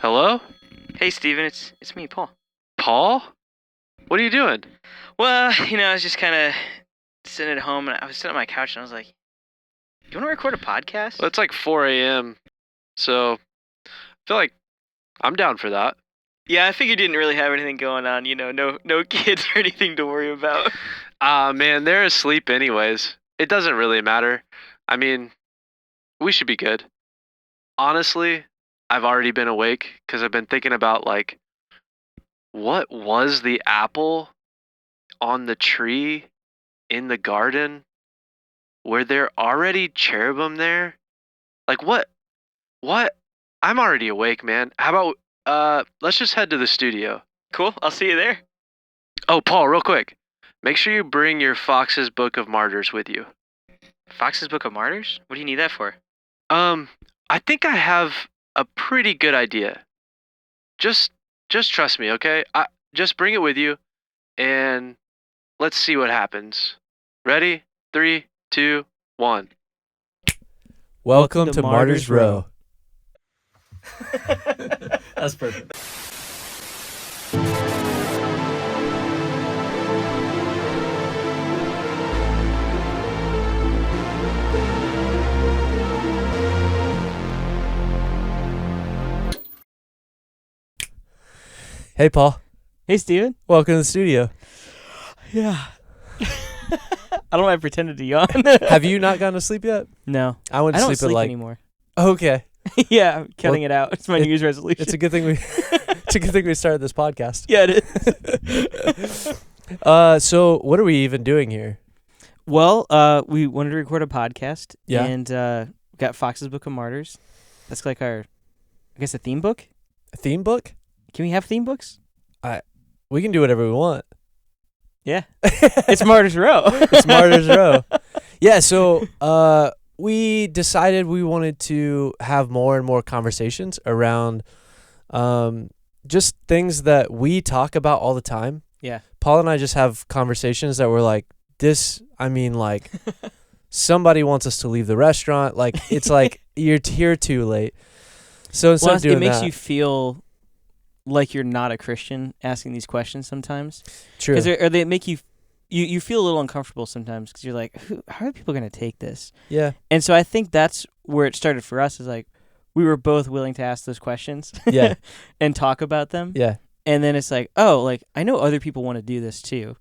Hello? Hey, Steven, it's me, Paul. Paul? What are you doing? Well, I was just kind of sitting at home, and I was sitting on my couch, and I was like, "You want to record a podcast?" Well, it's like 4 a.m., so I feel like I'm down for that. Yeah, I figured you didn't really have anything going on. No kids or anything to worry about. Man, they're asleep anyways. It doesn't really matter. I mean, we should be good. Honestly, I've already been awake because I've been thinking about, like, what was the apple on the tree in the garden? Were there already cherubim there? Like, what? What? I'm already awake, man. How about, let's just head to the studio. Cool. I'll see you there. Oh, Paul, real quick. Make sure you bring your Fox's Book of Martyrs with you. Fox's Book of Martyrs? What do you need that for? I think I have a pretty good idea. Just trust me, okay? Just bring it with you, and let's see what happens. Ready? 3, 2, 1. Welcome to Martyr's Row. That's perfect. Hey, Paul. Hey, Steven. Welcome to the studio. Yeah. I don't know why I pretended to yawn. Have you not gone to sleep yet? No. I went I to don't sleep at like. anymore. Okay. Yeah, I'm cutting it out. It's my New Year's resolution. It's a good thing we. It's a good thing we started this podcast. Yeah, it is. So what are we even doing here? Well, we wanted to record a podcast. Yeah. And got Fox's Book of Martyrs. That's like our, I guess, a theme book. A theme book? Can we have theme books? We can do whatever we want. Yeah. It's Martyr's Row. It's Martyr's Row. Yeah. So we decided we wanted to have more and more conversations around just things that we talk about all the time. Yeah. Paul and I just have conversations that we're like, like somebody wants us to leave the restaurant. Like, it's like you're here too late. So instead of doing it makes that, you feel like you're not a Christian asking these questions sometimes. true. Because they make you feel a little uncomfortable sometimes because you're like, how are people going to take this? Yeah. And so I think that's where it started for us, is like we were both willing to ask those questions Yeah. and talk about them. Yeah. And then it's like, oh, like I know other people want to do this too.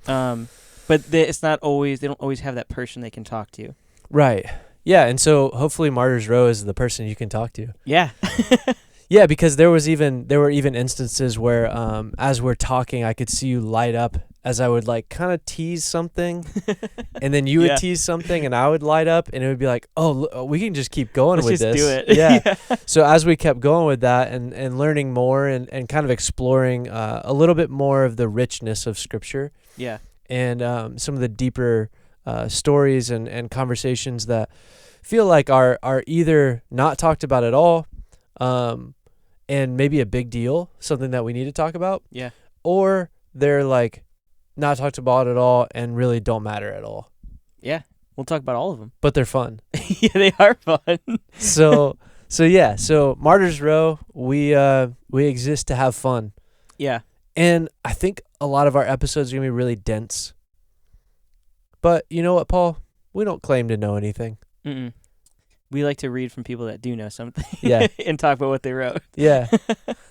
But it's not always, they don't always have that person they can talk to. Right. Yeah. And so hopefully Martyr's Row is the person you can talk to. Yeah. Yeah, because there were even instances where as we're talking, I could see you light up as I would like kind of tease something, and then you would tease something, and I would light up, and it would be like, oh, we can just keep going Let's with just this. do it. Yeah. So as we kept going with that and learning more and kind of exploring a little bit more of the richness of Scripture. Yeah. And some of the deeper stories and conversations that feel like are either not talked about at all, and maybe a big deal, something that we need to talk about. Yeah. Or they're like not talked about at all and really don't matter at all. Yeah. We'll talk about all of them. But they're fun. Yeah, they are fun. So Martyr's Row, we exist to have fun. Yeah. And I think a lot of our episodes are going to be really dense. But you know what, Paul? We don't claim to know anything. Mm-mm. We like to read from people that do know something. Yeah. And talk about what they wrote. Yeah.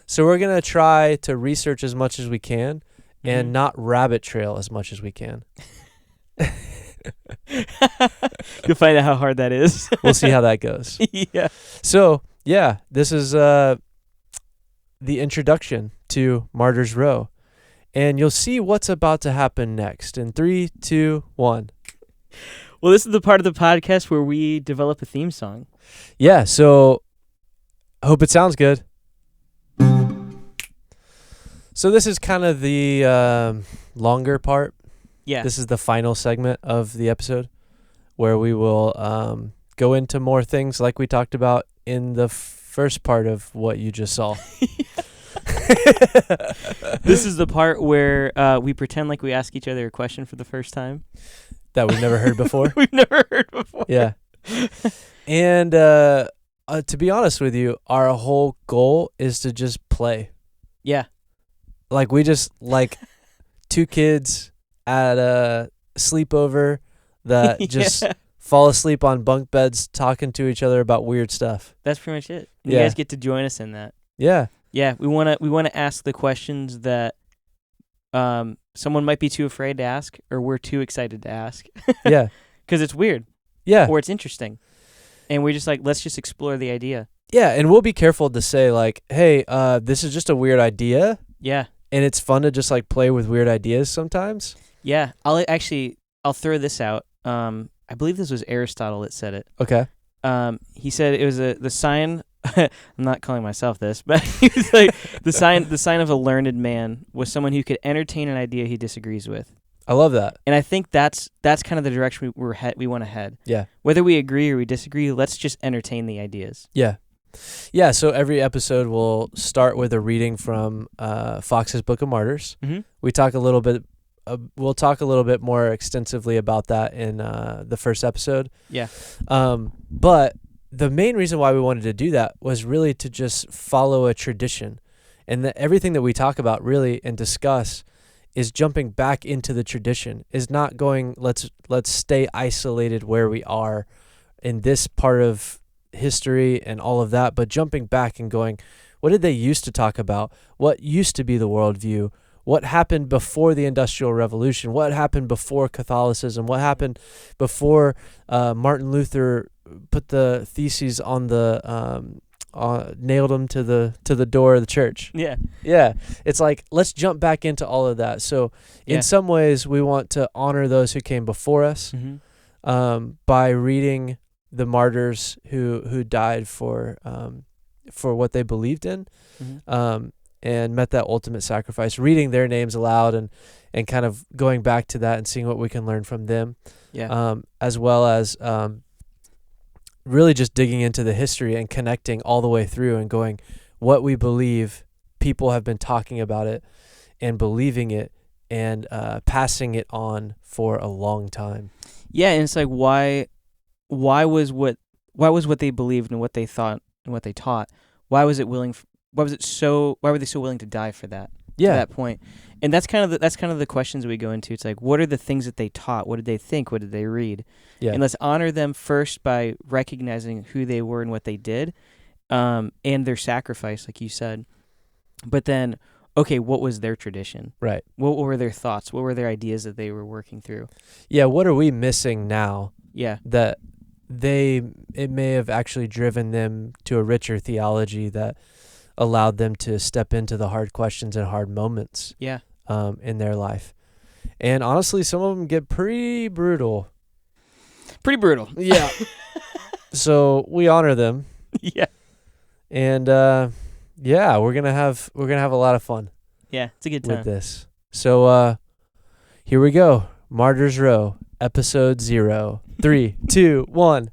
So we're going to try to research as much as we can and not rabbit trail as much as we can. You'll find out how hard that is. We'll see how that goes. Yeah. So, yeah, this is the introduction to Martyr's Row. And you'll see what's about to happen next in 3, 2, 1. Well, this is the part of the podcast where we develop a theme song. Yeah, so I hope it sounds good. So this is kind of the longer part. Yeah. This is the final segment of the episode where we will go into more things like we talked about in the first part of what you just saw. This is the part where we pretend like we ask each other a question for the first time. That we've never heard before. We've never heard before. Yeah. And to be honest with you, our whole goal is to just play. Yeah. Like we just like two kids at a sleepover that just Yeah. fall asleep on bunk beds talking to each other about weird stuff. That's pretty much it. And Yeah. You guys get to join us in that. Yeah. Yeah, we wanna ask the questions that someone might be too afraid to ask, or we're too excited to ask. Yeah. Because it's weird Yeah. or it's interesting, and we're just like, let's just explore the idea. Yeah, and we'll be careful to say like, hey, this is just a weird idea, Yeah, and it's fun to just like play with weird ideas sometimes. yeah. I'll throw this out. I believe this was Aristotle that said it. Okay. He said it was the sign. I'm not calling myself this, but he was like the sign of a learned man was someone who could entertain an idea he disagrees with. I love that. And I think that's kind of the direction we want to head. Yeah. Whether we agree or we disagree, let's just entertain the ideas. Yeah. Yeah, so every episode will start with a reading from Fox's Book of Martyrs. Mm-hmm. We'll talk a little bit more extensively about that in the first episode. Yeah. But the main reason why we wanted to do that was really to just follow a tradition. And that everything that we talk about really and discuss is jumping back into the tradition, is not going, let's stay isolated where we are in this part of history and all of that, but jumping back and going, what did they used to talk about? What used to be the worldview? What happened before the Industrial Revolution? What happened before Catholicism? What happened before Martin Luther put the theses on the nailed them to the door of the church? Yeah. Yeah, it's like let's jump back into all of that. So in some ways, we want to honor those who came before us by reading the martyrs who died for what they believed in. And met that ultimate sacrifice, reading their names aloud and kind of going back to that and seeing what we can learn from them. Yeah. As well as really just digging into the history and connecting all the way through and going, what we believe, people have been talking about it and believing it and passing it on for a long time. Yeah, and it's like why was what they believed and what they thought and what they taught, why were they so willing to die for that? Yeah. To that point. And that's kind of the questions we go into. It's like, what are the things that they taught? What did they think? What did they read? Yeah. And let's honor them first by recognizing who they were and what they did, and their sacrifice, like you said. But then, okay, what was their tradition? Right. What were their thoughts? What were their ideas that they were working through? Yeah, what are we missing now? Yeah. That it may have actually driven them to a richer theology that allowed them to step into the hard questions and hard moments in their life. And honestly, some of them get pretty brutal. Pretty brutal. Yeah. So we honor them. Yeah. And we're gonna have a lot of fun. Yeah, it's a good time with this. So here we go. Martyrs Row, episode 0. 3, 2, 1.